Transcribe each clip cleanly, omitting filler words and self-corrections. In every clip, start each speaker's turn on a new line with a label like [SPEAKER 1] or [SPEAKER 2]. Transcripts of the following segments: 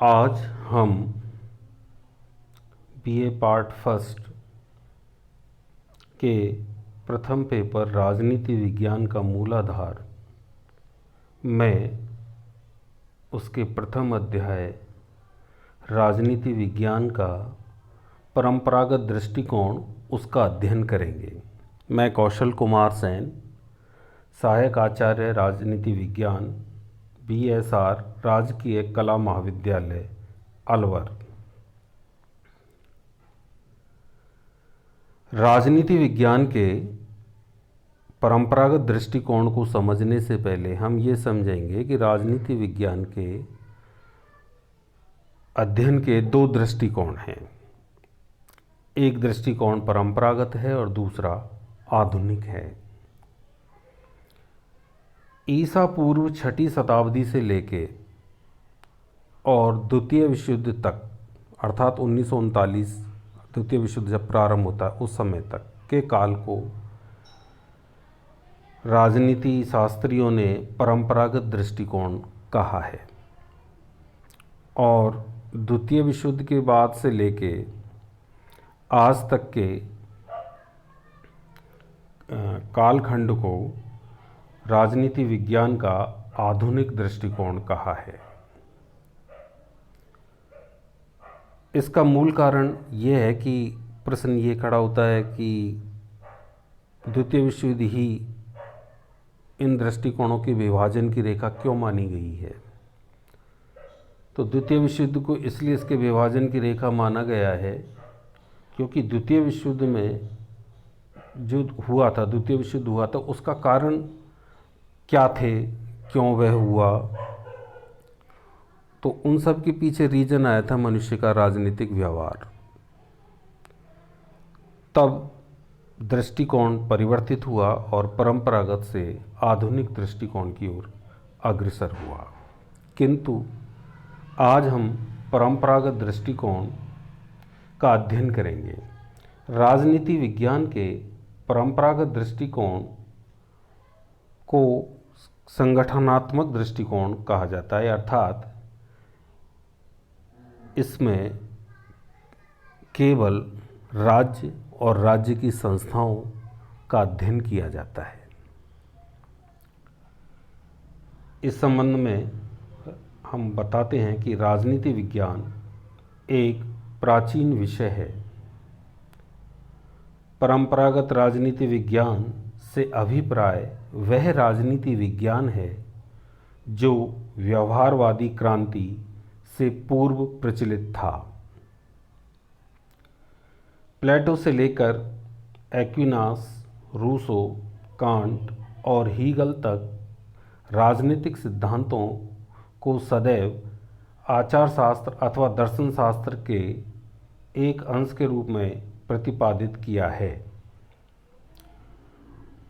[SPEAKER 1] आज हम BA part first के प्रथम पेपर राजनीति विज्ञान का मूलाधार में उसके प्रथम अध्याय राजनीति विज्ञान का परंपरागत दृष्टिकोण उसका अध्ययन करेंगे। मैं कौशल कुमार सेन, सहायक आचार्य राजनीति विज्ञान, BSR राजकीय कला महाविद्यालय अलवर। राजनीति विज्ञान के परंपरागत दृष्टिकोण को समझने से पहले हम ये समझेंगे कि राजनीति विज्ञान के अध्ययन के दो दृष्टिकोण हैं। एक दृष्टिकोण परंपरागत है और दूसरा आधुनिक है। ईसा पूर्व 6ठी शताब्दी से लेके और द्वितीय विश्व युद्ध तक, अर्थात 1939 द्वितीय विश्व युद्ध जब प्रारंभ होता है उस समय तक के काल को राजनीति शास्त्रियों ने परंपरागत दृष्टिकोण कहा है। और द्वितीय विश्व युद्ध के बाद से लेके आज तक के कालखंड को राजनीति विज्ञान का आधुनिक दृष्टिकोण कहा है। इसका मूल कारण ये है कि प्रश्न ये खड़ा होता है कि द्वितीय विश्व युद्ध ही इन दृष्टिकोणों के विभाजन की रेखा क्यों मानी गई है। तो द्वितीय विश्व युद्ध को इसलिए इसके विभाजन की रेखा माना गया है क्योंकि द्वितीय विश्व युद्ध में जो हुआ था, द्वितीय विश्व युद्ध हुआ था, उसका कारण क्या थे, क्यों वह हुआ। तो उन सब के पीछे रीजन आया था मनुष्य का राजनीतिक व्यवहार। तब दृष्टिकोण परिवर्तित हुआ और परंपरागत से आधुनिक दृष्टिकोण की ओर अग्रसर हुआ। किंतु आज हम परंपरागत दृष्टिकोण का अध्ययन करेंगे। राजनीति विज्ञान के परंपरागत दृष्टिकोण को संगठनात्मक दृष्टिकोण कहा जाता है, अर्थात इसमें केवल राज्य और राज्य की संस्थाओं का अध्ययन किया जाता है। इस संबंध में हम बताते हैं कि राजनीति विज्ञान एक प्राचीन विषय है। परंपरागत राजनीति विज्ञान से अभिप्राय वह राजनीति विज्ञान है जो व्यवहारवादी क्रांति से पूर्व प्रचलित था। प्लेटो से लेकर एक्विनास, रूसो, कांट और हीगल तक राजनीतिक सिद्धांतों को सदैव आचार शास्त्र अथवा दर्शन शास्त्र के एक अंश के रूप में प्रतिपादित किया है।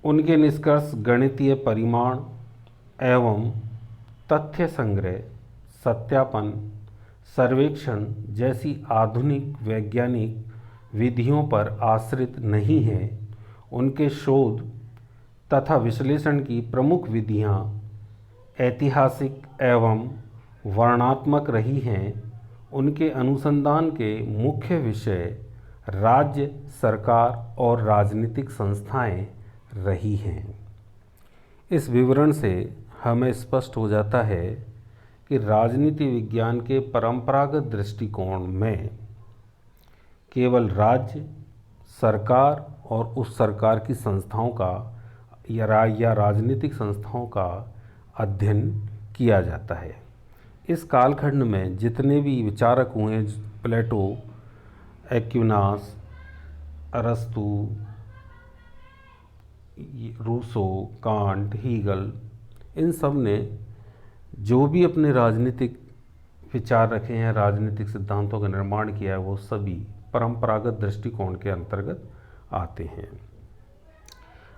[SPEAKER 1] उनके निष्कर्ष गणितीय परिमाण एवं तथ्य संग्रह, सत्यापन, सर्वेक्षण जैसी आधुनिक वैज्ञानिक विधियों पर आश्रित नहीं हैं। उनके शोध तथा विश्लेषण की प्रमुख विधियां ऐतिहासिक एवं वर्णनात्मक रही हैं। उनके अनुसंधान के मुख्य विषय राज्य, सरकार और राजनीतिक संस्थाएं रही हैं। इस विवरण से हमें स्पष्ट हो जाता है कि राजनीति विज्ञान के परंपरागत दृष्टिकोण में केवल राज्य, सरकार और उस सरकार की संस्थाओं का या राजनीतिक संस्थाओं का अध्ययन किया जाता है। इस कालखंड में जितने भी विचारक हुए, प्लेटो, एक्विनास, अरस्तु, रूसो, कांट, हीगल, इन सब ने जो भी अपने राजनीतिक विचार रखे हैं, राजनीतिक सिद्धांतों का निर्माण किया है, वो सभी परंपरागत दृष्टिकोण के अंतर्गत आते हैं।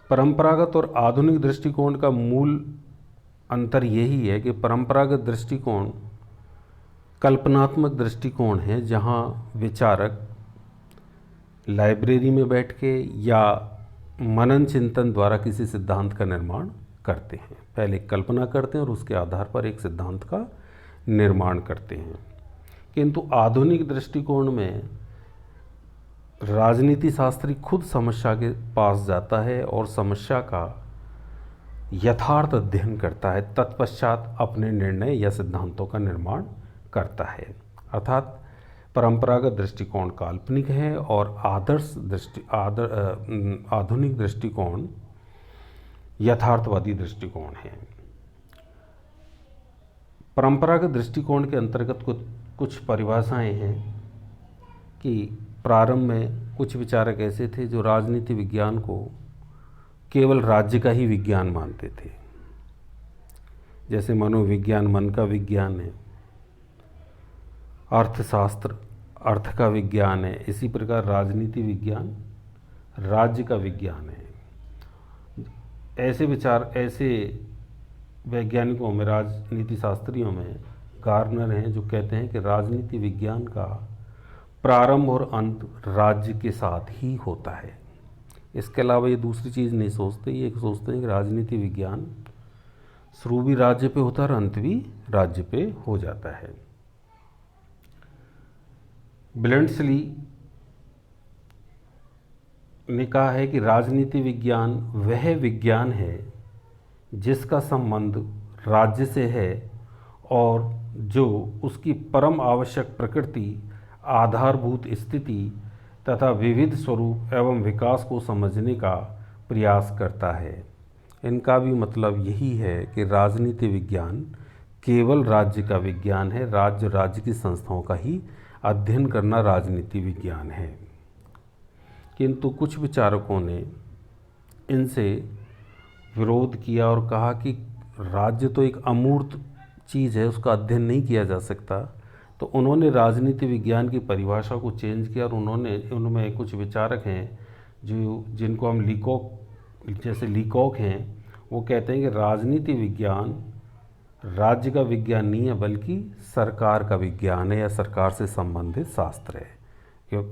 [SPEAKER 1] परंपरागत और आधुनिक दृष्टिकोण का मूल अंतर यही है कि परंपरागत दृष्टिकोण कल्पनात्मक दृष्टिकोण है, जहाँ विचारक लाइब्रेरी में बैठ के या मनन चिंतन द्वारा किसी सिद्धांत का निर्माण करते हैं। पहले कल्पना करते हैं और उसके आधार पर एक सिद्धांत का निर्माण करते हैं। किंतु आधुनिक दृष्टिकोण में राजनीति शास्त्री खुद समस्या के पास जाता है और समस्या का यथार्थ अध्ययन करता है, तत्पश्चात अपने निर्णय या सिद्धांतों का निर्माण करता है। अर्थात परंपरागत दृष्टिकोण काल्पनिक है और आधुनिक दृष्टिकोण यथार्थवादी दृष्टिकोण है। परंपरागत दृष्टिकोण के अंतर्गत कुछ परिभाषाएं हैं कि प्रारंभ में कुछ विचारक ऐसे थे जो राजनीति विज्ञान को केवल राज्य का ही विज्ञान मानते थे, जैसे मनोविज्ञान मन का विज्ञान है, अर्थशास्त्र अर्थ का विज्ञान है, इसी प्रकार राजनीति विज्ञान राज्य का विज्ञान है। ऐसे वैज्ञानिकों में, राजनीति शास्त्रियों में गार्नर हैं जो कहते हैं कि राजनीति विज्ञान का प्रारंभ और अंत राज्य के साथ ही होता है। इसके अलावा ये दूसरी चीज़ नहीं सोचते, ये सोचते हैं कि राजनीति विज्ञान शुरू भी राज्य पे होता है और अंत भी राज्य पे हो जाता है। बिलेंडस्ली ने कहा है कि राजनीति विज्ञान वह विज्ञान है जिसका संबंध राज्य से है और जो उसकी परम आवश्यक प्रकृति, आधारभूत स्थिति तथा विविध स्वरूप एवं विकास को समझने का प्रयास करता है। इनका भी मतलब यही है कि राजनीति विज्ञान केवल राज्य का विज्ञान है, राज्य की संस्थाओं का ही अध्ययन करना राजनीति विज्ञान है। किंतु कुछ विचारकों ने इनसे विरोध किया और कहा कि राज्य तो एक अमूर्त चीज़ है, उसका अध्ययन नहीं किया जा सकता। तो उन्होंने राजनीति विज्ञान की परिभाषा को चेंज किया और उनमें कुछ विचारक हैं जिनको हम लीकॉक हैं, वो कहते हैं कि राजनीति विज्ञान राज्य का विज्ञान नहीं है बल्कि सरकार का विज्ञान है या सरकार से संबंधित शास्त्र है। क्यों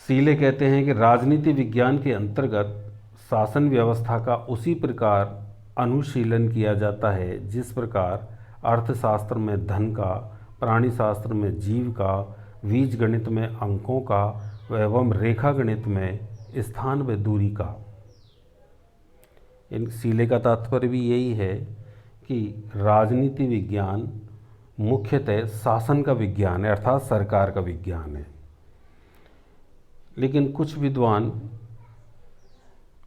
[SPEAKER 1] सीले कहते हैं कि राजनीति विज्ञान के अंतर्गत शासन व्यवस्था का उसी प्रकार अनुशीलन किया जाता है जिस प्रकार अर्थशास्त्र में धन का, प्राणी शास्त्र में जीव का, बीज गणित में अंकों का एवं रेखा गणित में स्थान व दूरी का। इन सीले का तात्पर्य भी यही है कि राजनीति विज्ञान मुख्यतः शासन का विज्ञान है, अर्थात सरकार का विज्ञान है। लेकिन कुछ विद्वान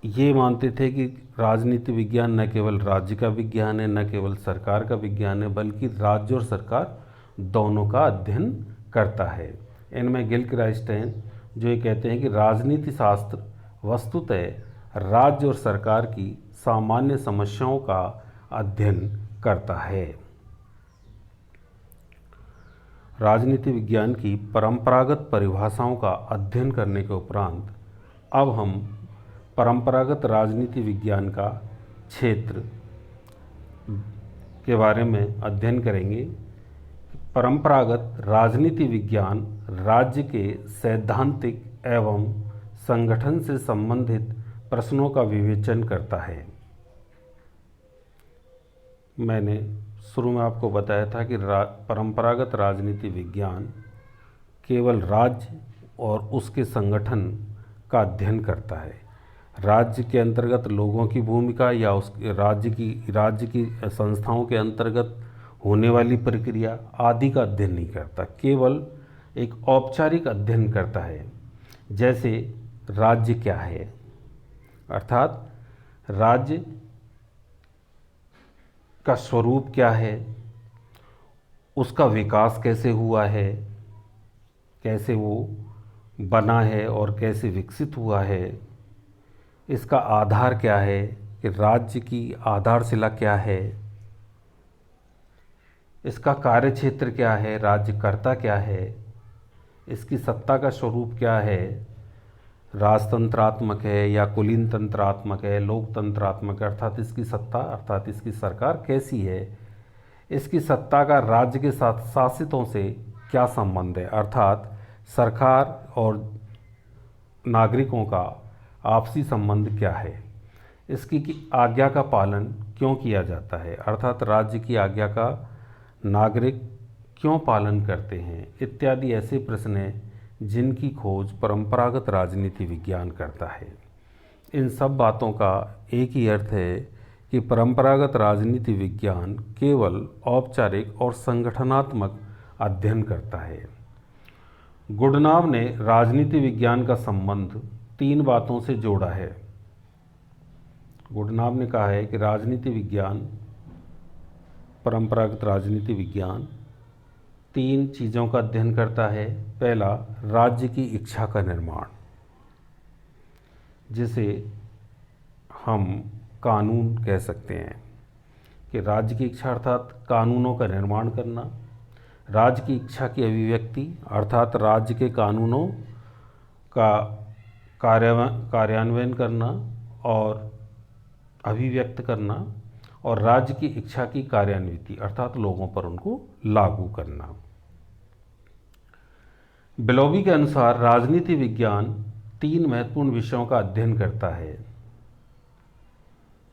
[SPEAKER 1] ये मानते थे कि राजनीति विज्ञान न केवल राज्य का विज्ञान है, न केवल सरकार का विज्ञान है, बल्कि राज्य और सरकार दोनों का अध्ययन करता है। इनमें गिलक्राइस्टन जो ये कहते हैं कि राजनीति शास्त्र वस्तुतः राज्य और सरकार की सामान्य समस्याओं का अध्ययन करता है। राजनीति विज्ञान की परंपरागत परिभाषाओं का अध्ययन करने के उपरांत अब हम परंपरागत राजनीति विज्ञान का क्षेत्र के बारे में अध्ययन करेंगे। परंपरागत राजनीति विज्ञान राज्य के सैद्धांतिक एवं संगठन से संबंधित प्रश्नों का विवेचन करता है। मैंने शुरू में आपको बताया था कि परंपरागत राजनीति विज्ञान केवल राज्य और उसके संगठन का अध्ययन करता है। राज्य के अंतर्गत लोगों की भूमिका या उस राज्य की संस्थाओं के अंतर्गत होने वाली प्रक्रिया आदि का अध्ययन नहीं करता, केवल एक औपचारिक अध्ययन करता है। जैसे राज्य क्या है, अर्थात राज्य का स्वरूप क्या है, उसका विकास कैसे हुआ है, कैसे वो बना है और कैसे विकसित हुआ है, इसका आधार क्या है कि राज्य की आधारशिला क्या है, इसका कार्यक्षेत्र क्या है, राज्यकर्ता क्या है, इसकी सत्ता का स्वरूप क्या है, राजतंत्रात्मक है या कुलीन तंत्रात्मक है, लोकतंत्रात्मक है, अर्थात इसकी सत्ता अर्थात इसकी सरकार कैसी है, इसकी सत्ता का राज्य के साथ शासितों से क्या संबंध है, अर्थात सरकार और नागरिकों का आपसी संबंध क्या है, इसकी आज्ञा का पालन क्यों किया जाता है, अर्थात राज्य की आज्ञा का नागरिक क्यों पालन करते हैं इत्यादि ऐसे प्रश्न हैं जिनकी खोज परंपरागत राजनीति विज्ञान करता है। इन सब बातों का एक ही अर्थ है कि परंपरागत राजनीति विज्ञान केवल औपचारिक और संगठनात्मक अध्ययन करता है। गुडनाव ने राजनीति विज्ञान का संबंध 3 बातों से जोड़ा है। गुडनाव ने कहा है कि राजनीति विज्ञान, परंपरागत राजनीति विज्ञान 3 चीज़ों का अध्ययन करता है। पहला, राज्य की इच्छा का निर्माण, जिसे हम कानून कह सकते हैं कि राज्य की इच्छा अर्थात कानूनों का निर्माण करना, राज्य की इच्छा की अभिव्यक्ति अर्थात राज्य के कानूनों का कार्यान्वयन करना और अभिव्यक्त करना, और राज्य की इच्छा की कार्यान्विति अर्थात लोगों पर उनको लागू करना। बेलोवी के अनुसार राजनीति विज्ञान 3 महत्वपूर्ण विषयों का अध्ययन करता है।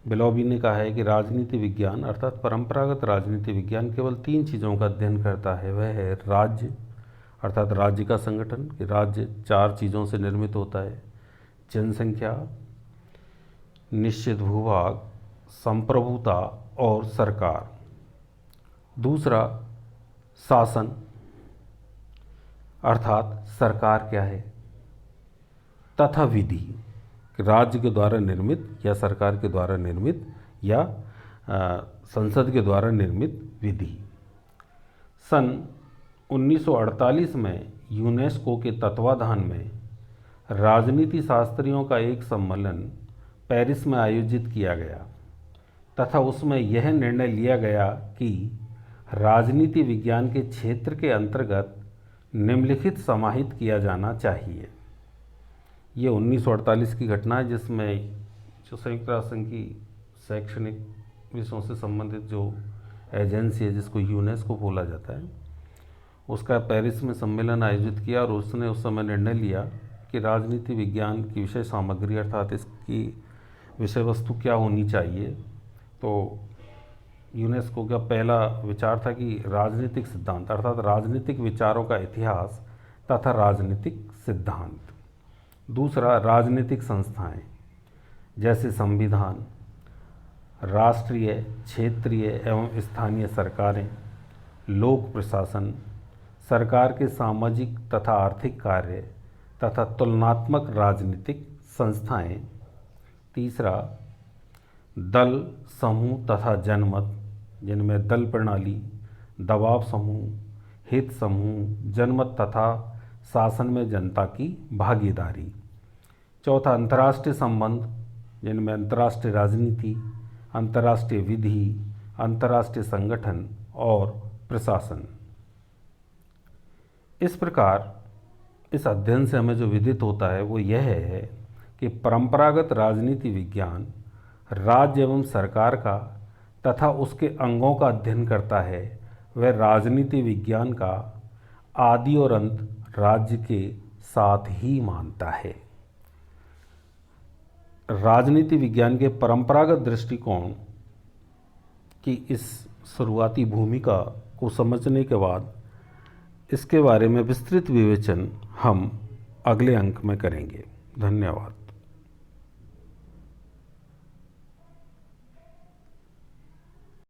[SPEAKER 1] बेलोवी ने कहा है कि राजनीति विज्ञान अर्थात परंपरागत राजनीति विज्ञान केवल 3 चीज़ों का अध्ययन करता है। वह है राज्य अर्थात राज्य का संगठन, कि राज्य 4 चीज़ों से निर्मित होता है: जनसंख्या, निश्चित भूभाग, संप्रभुता और सरकार। दूसरा, शासन अर्थात सरकार क्या है, तथा विधि, कि राज्य के द्वारा निर्मित या सरकार के द्वारा निर्मित या संसद के द्वारा निर्मित विधि। सन 1948 में यूनेस्को के तत्वाधान में राजनीति शास्त्रियों का एक सम्मेलन पेरिस में आयोजित किया गया तथा उसमें यह निर्णय लिया गया कि राजनीति विज्ञान के क्षेत्र के अंतर्गत निम्नलिखित समाहित किया जाना चाहिए। ये 1948 की घटना है, जिसमें जो संयुक्त राष्ट्र संघ की शैक्षणिक विषयों से संबंधित जो एजेंसी है जिसको यूनेस्को बोला जाता है, उसका पेरिस में सम्मेलन आयोजित किया और उसने उस समय निर्णय लिया कि राजनीति विज्ञान की विषय सामग्री अर्थात इसकी विषय वस्तु क्या होनी चाहिए। तो यूनेस्को का पहला विचार था कि राजनीतिक सिद्धांत अर्थात राजनीतिक विचारों का इतिहास तथा राजनीतिक सिद्धांत। दूसरा, राजनीतिक संस्थाएं जैसे संविधान, राष्ट्रीय, क्षेत्रीय एवं स्थानीय सरकारें, लोक प्रशासन, सरकार के सामाजिक तथा आर्थिक कार्य तथा तुलनात्मक राजनीतिक संस्थाएं। तीसरा, दल, समूह तथा जनमत, जिनमें दल प्रणाली, दबाव समूह, हित समूह, जनमत तथा शासन में जनता की भागीदारी। चौथा, अंतर्राष्ट्रीय संबंध, जिनमें अंतर्राष्ट्रीय राजनीति, अंतर्राष्ट्रीय विधि, अंतर्राष्ट्रीय संगठन और प्रशासन। इस प्रकार इस अध्ययन से हमें जो विदित होता है वो यह है कि परंपरागत राजनीति विज्ञान राज्य एवं सरकार का तथा उसके अंगों का अध्ययन करता है। वह राजनीति विज्ञान का आदि और अंत राज्य के साथ ही मानता है। राजनीति विज्ञान के परंपरागत दृष्टिकोण की इस शुरुआती भूमिका को समझने के बाद इसके बारे में विस्तृत विवेचन हम अगले अंक में करेंगे। धन्यवाद।